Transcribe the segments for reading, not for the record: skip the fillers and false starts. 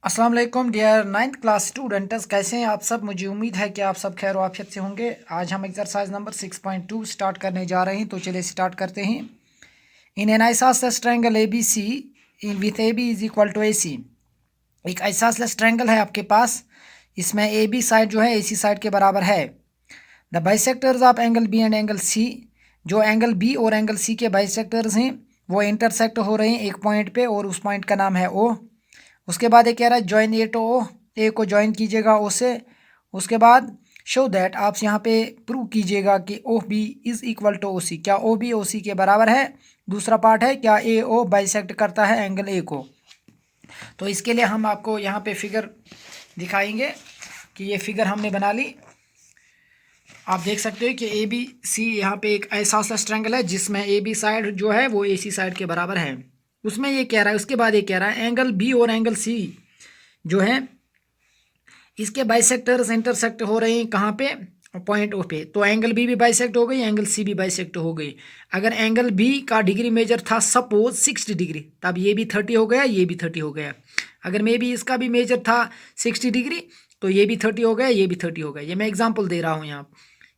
अस्सलाम वालेकुम dear 9th class students, कैसे हैं आप सब। मुझे उम्मीद है कि आप सब खैर वाफियत से होंगे। आज हम एक्सरसाइज नंबर 6.2 स्टार्ट करने जा रहे हैं, तो चलिए स्टार्ट करते हैं। In an isosceles triangle A B C in with A B is equal to A C. एक आइसोसेलेस ट्रायंगल है आपके पास, इसमें ए बी साइड जो है ए सी साइड के बराबर है। The bisectors of angle B and angle C, जो एंगल बी और एंगल सी के बाइसेक्टर्स हैं वो इंटरसेक्ट हो रहे हैं एक पॉइंट पे, और उस पॉइंट का नाम है ओ। उसके बाद ये कह रहा है ज्वाइन ए टू ओ, ए को ज्वाइन कीजिएगा ओ से। उसके बाद शो दैट, आप यहाँ पे प्रूव कीजिएगा कि O B is equal to O C, क्या ओ बी ओ सी के बराबर है। दूसरा पार्ट है क्या ए ओ बाइसेक्ट करता है एंगल ए को। तो इसके लिए हम आपको यहाँ पे फिगर दिखाएंगे कि ये फिगर हमने बना ली। आप देख सकते हैं कि ए बी सी यहाँ पे एक आइसोसेलेस ट्रायंगल है जिसमें ए बी साइड जो है वो ए सी साइड के बराबर है। उसमें ये कह रहा है, उसके बाद ये कह रहा है एंगल बी और एंगल सी जो है इसके बाइसेक्टर्स इंटरसेक्ट हो रहे हैं कहाँ पे, पॉइंट ओ पे। तो एंगल बी भी बाइसेक्ट हो गई, एंगल सी भी बाइसेक्ट हो गई। अगर एंगल बी का डिग्री मेजर था सपोज 60 डिग्री, तब ये भी 30 हो गया, ये भी 30 हो गया। अगर मे बी इसका भी मेजर था 60 डिग्री, तो ये भी 30 हो गया, ये भी 30 हो गया। ये मैं एग्जाम्पल दे रहा हूँ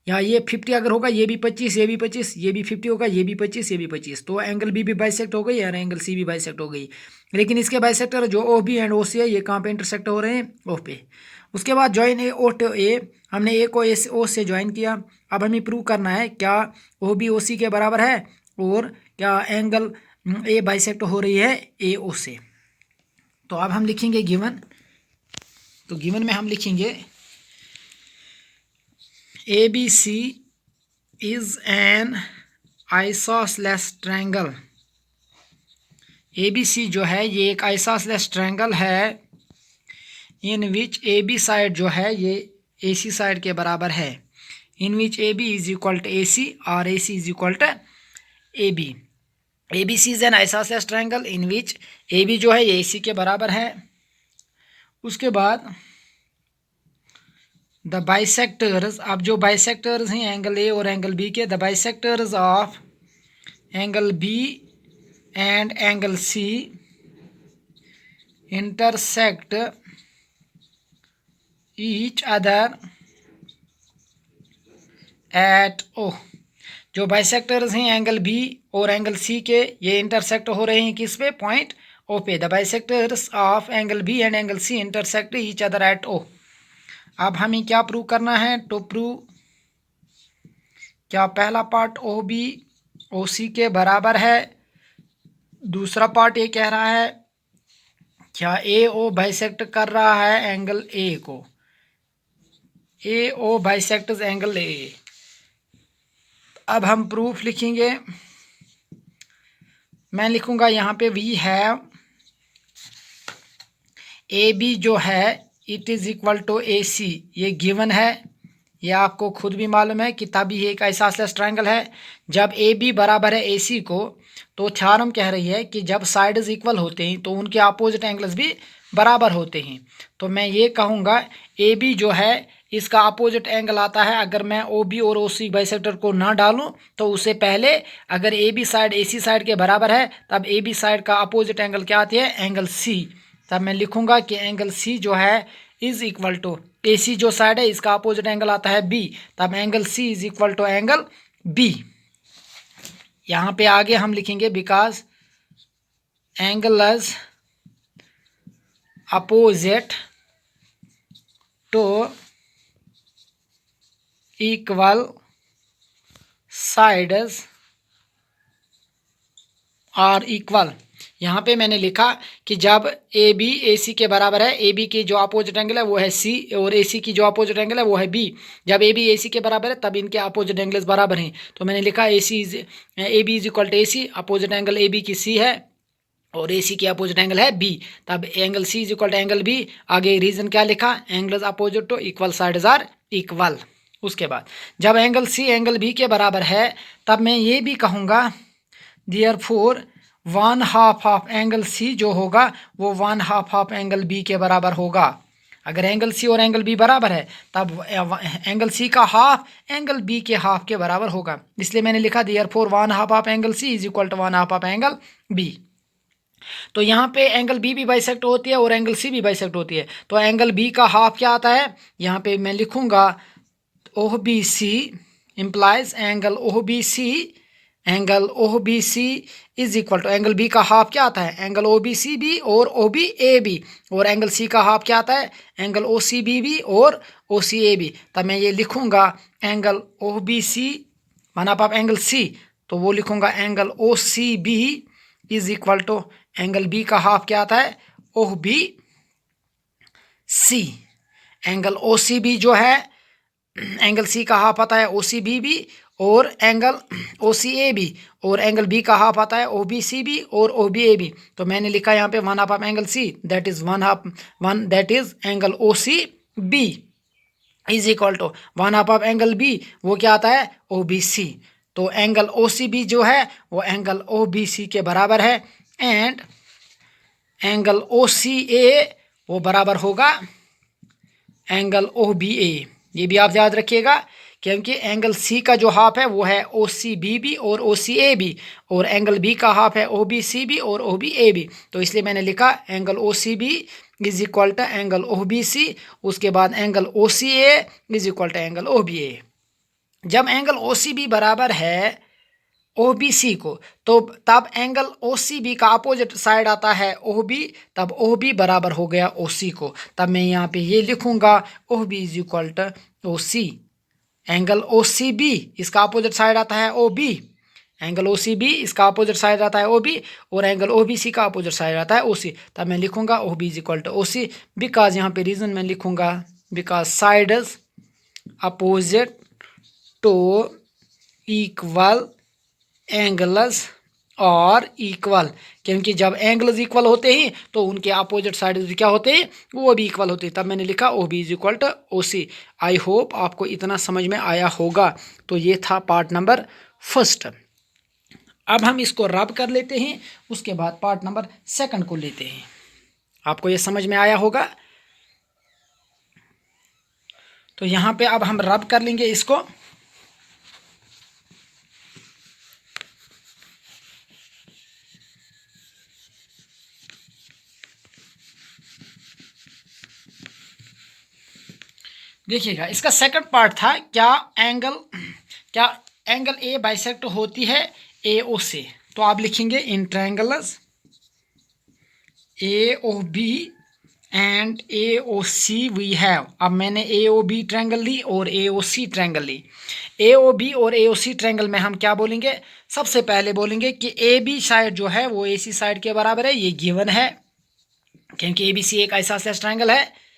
यहाँ ये 50 अगर होगा, ये भी 25, ये भी 25, ये भी 50 होगा, ये भी 25, ये भी 25। तो एंगल बी भी बाइसेक्ट हो गई और एंगल सी भी बाइसेक्ट हो गई। लेकिन इसके बाइसेक्टर जो ओ बी एंड ओ सी है ये कहाँ पे इंटरसेक्ट हो रहे हैं, ओ पे। उसके बाद ज्वाइन ए ओ टू ए, हमने ए को ओ से ज्वाइन किया। अब हमें प्रूव करना है क्या ओ बी ओ सी के बराबर है और क्या एंगल ए बाइसेक्ट हो रही है ए ओ से। तो अब हम लिखेंगे गिवन। तो गिवन में हम लिखेंगे A B C is an isosceles triangle. A B C जो है ये एक आइसोसेलेस ट्रायंगल है in which A B side जो है ये ए सी साइड के बराबर है। In which A B is equal to A C और A C is equal to A B. A B C is an isosceles triangle in which A B जो है ये ए सी के बराबर है। उसके बाद द बाइसेक्टर्स, अब जो बाइसेक्टर्स हैं एंगल ए और एंगल बी के, the bisectors of angle B and angle C intersect each other at O. जो बाइसेक्टर्स हैं एंगल बी और एंगल सी के, ये इंटरसेक्ट हो रहे हैं किस पे, पॉइंट ओ पे। The bisectors of angle B and angle C intersect each other at O. अब हमें क्या प्रूव करना है, टू प्रूव क्या पहला पार्ट ओ बी ओ सी के बराबर है। दूसरा पार्ट ये कह रहा है क्या ए ओ बाइसेक्ट कर रहा है एंगल ए को, ए ओ बाइसेक्ट्स एंगल ए। अब हम प्रूफ लिखेंगे। मैं लिखूंगा यहाँ पे वी हैव ए बी जो है it is equal to A सी, ये गिवन है, ये आपको खुद भी मालूम है कि तभी एक आइसोसेलेस ट्रायंगल है जब ए बी बराबर है ए सी को। तो थ्योरम कह रही है कि जब साइड्स इक्वल होते हैं तो उनके अपोजिट एंगल्स भी बराबर होते हैं। तो मैं ये कहूँगा ए बी जो है इसका अपोजिट एंगल आता है, अगर मैं ओ बी और ओ सी बाइसेक्टर को ना डालूं तो उससे पहले अगर A B side A C side के बराबर है तब ए बी साइड का अपोजिट एंगल क्या आती है, एंगल सी। तब मैं लिखूंगा कि एंगल सी जो है इज इक्वल टू ए सी जो साइड है इसका अपोजिट एंगल आता है बी, तब angle C is equal to angle B. यहाँ पे आगे हम लिखेंगे because angles opposite to equal sides are equal. यहाँ पे मैंने लिखा कि जब ए बी ए सी के बराबर है, ए बी की जो अपोजिट एंगल है वो है सी और ए सी की जो अपोजिट एंगल है वो है बी। जब ए बी ए सी के बराबर है तब इनके अपोजिट एंगल्स बराबर हैं। तो मैंने लिखा A C is A B is equal to A C, opposite angle A B की सी है और ए सी की अपोजिट एंगल है बी, तब angle C is equal to angle B. आगे रीजन क्या लिखा, angles opposite to equal sides are equal. उसके बाद जब एंगल सी एंगल बी के बराबर है तब मैं ये भी कहूँगा देयरफॉर 1/2 ऑफ एंगल सी जो होगा वो 1/2 ऑफ एंगल बी के बराबर होगा। अगर एंगल सी और एंगल बी बराबर है तब एंगल सी का हाफ एंगल बी के हाफ के बराबर होगा, इसलिए मैंने लिखा therefore 1/2 of angle C is equal to 1/2 of angle B. तो यहाँ पे एंगल बी भी बाइसेक्ट होती है और एंगल सी भी बाइसेक्ट होती है। तो एंगल बी का हाफ क्या आता है, यहाँ पे मैं लिखूंगा O B C implies angle O B C is equal to angle B का हाफ क्या आता है, angle O B C B और ओ बी ए बी, और एंगल सी का हाफ क्या आता है, angle O C B B और ओ सी ए बी। तब मैं ये लिखूंगा एंगल ओ बी सी माना आप एंगल सी, तो वो लिखूंगा angle O C B is equal to angle B का हाफ क्या आता है, O B C. Angle O C B जो है एंगल सी का हाफ आता है ओ सी बी बी और angle O C A B, और एंगल बी का हाफ आता है ओ बी सी बी और ओ बी ए बी। तो मैंने लिखा यहाँ पे one half of angle C that is one that is angle O C B is equal to one half of angle B, वो क्या आता है ओ बी सी। तो एंगल ओ सी बी जो है वो एंगल ओ बी सी के बराबर है, एंड एंगल ओ सी ए वो बराबर होगा एंगल ओ बी ए। ये भी आप याद रखिएगा, क्योंकि एंगल सी का जो हाफ है वो है ओ सी बी बी और ओ सी ए बी, और एंगल बी का हाफ है ओ बी सी बी और ओ बी ए बी। तो इसलिए मैंने लिखा angle O C B is equal to angle O B C, उसके बाद angle O C A is equal to angle O B A. जब angle O C B बराबर है ओ बी सी को, तो तब एंगल ओ सी बी का opposite side आता है ओ बी, तब ओ बी बराबर हो गया ओ सी को। तब मैं यहाँ पे ये लिखूंगा O B is equal to O C. Angle O C B इसका अपोजिट साइड आता है O B, angle O C B इसका अपोजिट साइड आता है ओ बी, और एंगल ओ बी सी का अपोजिट साइड आता है ओ सी। तब मैं लिखूंगा O B is equal to O C, because यहाँ पे रीजन मैं लिखूंगा because sides opposite to equal angles और इक्वल, क्योंकि जब एंगल्स इक्वल होते हैं तो उनके अपोजिट साइड भी क्या होते हैं, वो भी इक्वल होते हैं। तब मैंने लिखा O B is equal to O C. I hope आपको इतना समझ में आया होगा। तो ये था पार्ट नंबर फर्स्ट। अब हम इसको रब कर लेते हैं, उसके बाद पार्ट नंबर सेकंड को लेते हैं। आपको ये समझ में आया होगा। तो यहाँ पे अब हम रब कर लेंगे इसको। देखिएगा, इसका सेकंड पार्ट था क्या एंगल ए बाइसेक्ट होती है ए ओ से। तो आप लिखेंगे in triangles A O B and A O C we have. अब मैंने ए ओ बी ट्रायंगल ली और ए ओ सी ट्रायंगल ली। ए ओ बी और ए ओ सी ट्रायंगल में हम क्या बोलेंगे, सबसे पहले बोलेंगे कि ए बी साइड जो है वो ए सी साइड के बराबर है, ये गिवन है क्योंकि ए बी सी एक आइसोसेलेस ट्रायंगल है।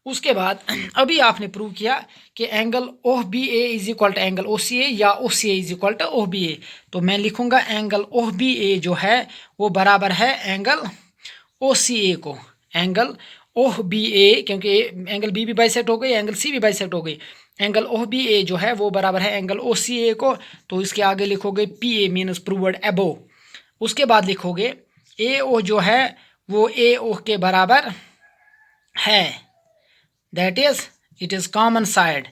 उसके बाद अभी आपने प्रूव किया कि angle O B A is equal to angle O C A या O C A is equal to O B A. तो मैं लिखूंगा एंगल ओ बी ए जो है वो बराबर है एंगल ओ सी ए को। एंगल ओ बी ए, क्योंकि एंगल बी भी बाइसेक्ट हो गई, एंगल सी भी बाइसेक्ट हो गई, एंगल ओ बी ए जो है वो बराबर है एंगल ओ सी ए को। तो इसके आगे लिखोगे पी ए मीनस प्रूव्ड अबोव। उसके बाद लिखोगे ए ओ जो है वो ए ओ के बराबर है, that is it is common side.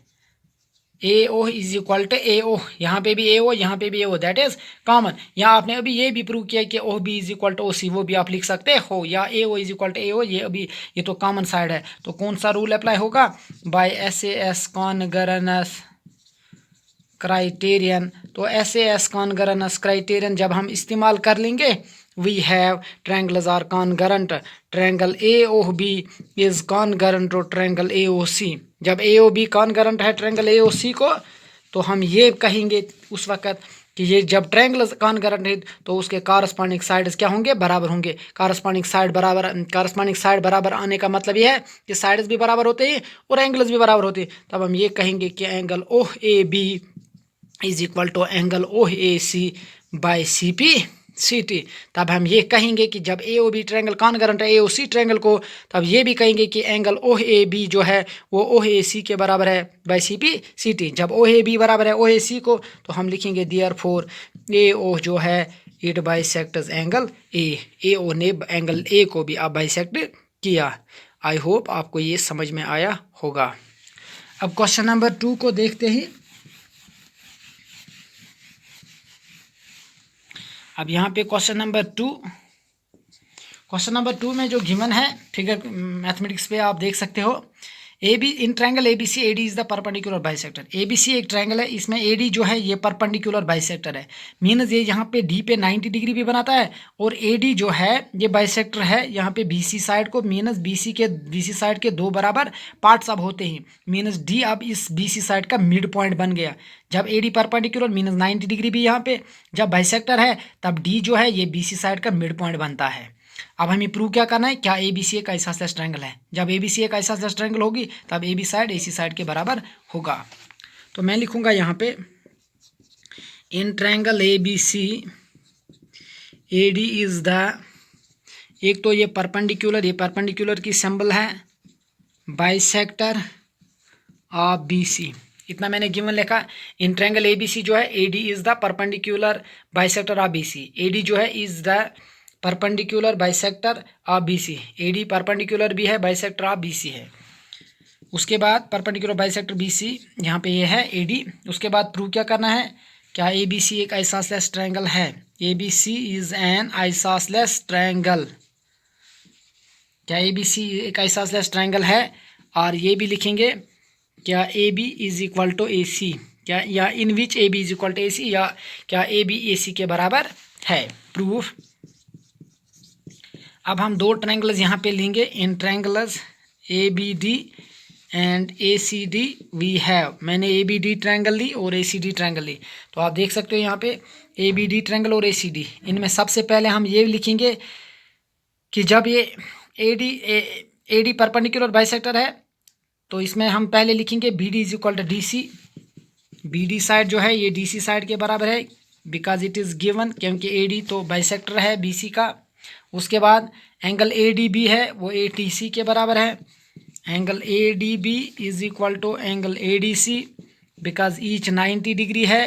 A O is equal to A O, यहाँ पे भी ए ओ यहाँ पे भी A O, that is common. यहाँ आपने अभी ये भी प्रूव किया कि O B is equal to O C, वो भी आप लिख सकते हो, या A O is equal to A O, ये अभी ये तो कॉमन साइड है। तो कौन सा रूल अप्लाई होगा, by S A S congruence criterion. तो S A S congruence criterion जब हम इस्तेमाल कर लेंगे, we have triangles are congruent, triangle AOB is congruent to triangle AOC। जब AOB congruent है triangle AOC को, तो हम ये कहेंगे उस वक्त कि ये जब ट्रायंगल कॉन्ग्रुएंट है तो उसके कॉरस्पॉन्डिंग साइड्स क्या होंगे, बराबर होंगे। कॉरस्पॉन्डिंग साइड बराबर आने का मतलब ये है कि साइड्स भी बराबर होते हैं और एंगल्स भी बराबर होते हैं। तब हम ये कहेंगे कि angle O A B is equal to angle O A C by C P C T. तब हम ये कहेंगे कि जब A O B triangle congruent है ए ओ सी ट्रायंगल को, तब ये भी कहेंगे कि एंगल ओ ए बी जो है वो ओ ए सी के बराबर है by C P C T. जब ओ ए बी बराबर है ओ ए सी को, तो हम लिखेंगे देयरफॉर ए ओ जो है इट बाइसेक्ट्स एंगल ए ओ ने एंगल ए को भी आप बाइसेक्ट किया। आई होप आपको ये समझ में आया होगा। अब क्वेश्चन नंबर 2 को देखते हैं। अब यहाँ पे क्वेश्चन नंबर 2, क्वेश्चन नंबर 2 में जो गिवन है फिगर मैथमेटिक्स पे आप देख सकते हो, A B in triangle A B C A D is the perpendicular bisector. A B C एक ट्रायंगल है, इसमें ए डी जो है ये परपेंडिकुलर बाइसेक्टर है, मीनस ये यहाँ पे डी पे 90 डिग्री भी बनाता है और ए डी जो है ये बाइसेक्टर है यहाँ पे बी सी साइड को, मीनस बी सी साइड के दो बराबर पार्ट्स अब होते हैं, मीनस डी अब इस बी सी साइड का मिड पॉइंट बन गया। जब ए डी परपेंडिकुलर मीनस 90 डिग्री भी यहाँ पे, जब बाइसेक्टर है तब डी जो है ये बी सी साइड का मिड पॉइंट बनता है। अब हमें प्रूव क्या करना है, क्या ए बी सी एक आइसोसेलेस ट्रायंगल है। जब ए बी सी एक आइसोसेलेस ट्रायंगल होगी तब A B side A C side के बराबर होगा। तो मैं लिखूंगा यहाँ पे in triangle A B C A D is the, एक तो ये परपेंडिकुलर की सिंबल है, बाइसेक्टर ऑफ बी सी, इतना मैंने गिवन लिखा। इन ट्रायंगल ए बी सी जो है A D is the perpendicular bisector of B C, A D जो है is the perpendicular bisector of B C, A D perpendicular भी है, बाइसेक्टर ऑफ बी सी है। उसके बाद परपेंडिकुलर बाइसेक्टर बी सी यहाँ पे ये है ए डी। उसके बाद प्रूव क्या करना है, क्या ए बी सी एक आइसोसेलेस ट्रायंगल है। A B C is an isosceles triangle, क्या ए बी सी एक आइसोसेलेस ट्रायंगल है। और ये भी लिखेंगे क्या A B is equal to A C, क्या या in which A B is equal to A C, या क्या ए बी ए सी के बराबर है। प्रूफ। अब हम दो ट्रायंगल्स यहाँ पे लेंगे, in triangles A B D and A C D we have, मैंने ए बी डी ट्रायंगल ली और ए सी डी ट्रायंगल ली। तो आप देख सकते हो यहाँ पे ए बी डी ट्रायंगल और ए सी डी, इनमें सबसे पहले हम ये लिखेंगे कि जब ये ए डी परपेंडिकुलर बाइसेक्टर है तो इसमें हम पहले लिखेंगे B D is equal to D C, B D side जो है ये डी सी साइड के बराबर है बिकॉज इट इज़ गिवन, क्योंकि ए डी तो बाइसेक्टर है बी सी का। उसके बाद एंगल ए डी बी है वो ए टी सी के बराबर है, angle A D B is equal to angle A D C because each 90 degree है,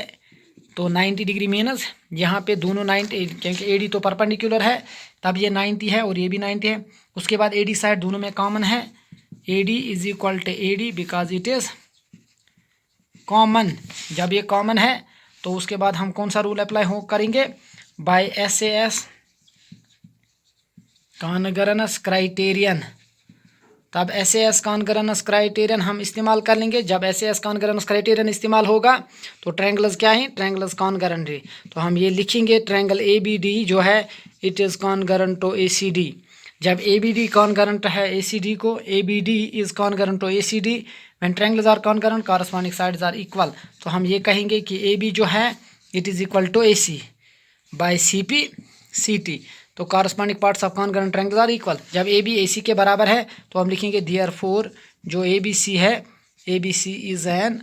तो 90 डिग्री मीनस यहाँ पे दोनों 90, क्योंकि ए डी तो परपेंडिकुलर है तब ये 90 है और ये भी 90 है। उसके बाद ए डी साइड दोनों में कॉमन है, A D is equal to A D because it is common. जब ये कॉमन है तो उसके बाद हम कौन सा रूल अप्लाई हो करेंगे, by S A S congruence criterion. तब S A S congruence criterion हम इस्तेमाल कर लेंगे। जब S A S congruence criterion इस्तेमाल होगा तो ट्रायंगल्स क्या हैं, ट्रायंगल्स कॉन्गरेंट है। तो हम ये लिखेंगे ट्रायंगल ए बी डी जो है it is congruent to A C D. जब ए बी डी कॉन्गरेंट है ए सी डी को, A B D is congruent to A C D when triangles are congruent corresponding sides are equal. तो हम ये कहेंगे कि ए बी जो है it is equal to A C by C P C T, तो corresponding parts of congruent triangles are equal. जब A B ए सी के बराबर है तो हम लिखेंगे देयरफॉर जो ए बी सी है, A B C is an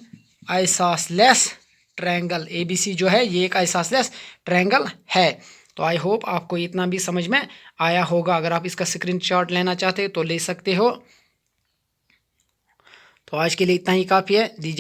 isosceles triangle, A B C जो है ये एक आइसोसेलेस ट्रायंगल है। तो आई होप आपको इतना भी समझ में आया होगा। अगर आप इसका स्क्रीनशॉट लेना चाहते हो तो ले सकते हो। तो आज के लिए इतना ही काफ़ी है। दीजिए।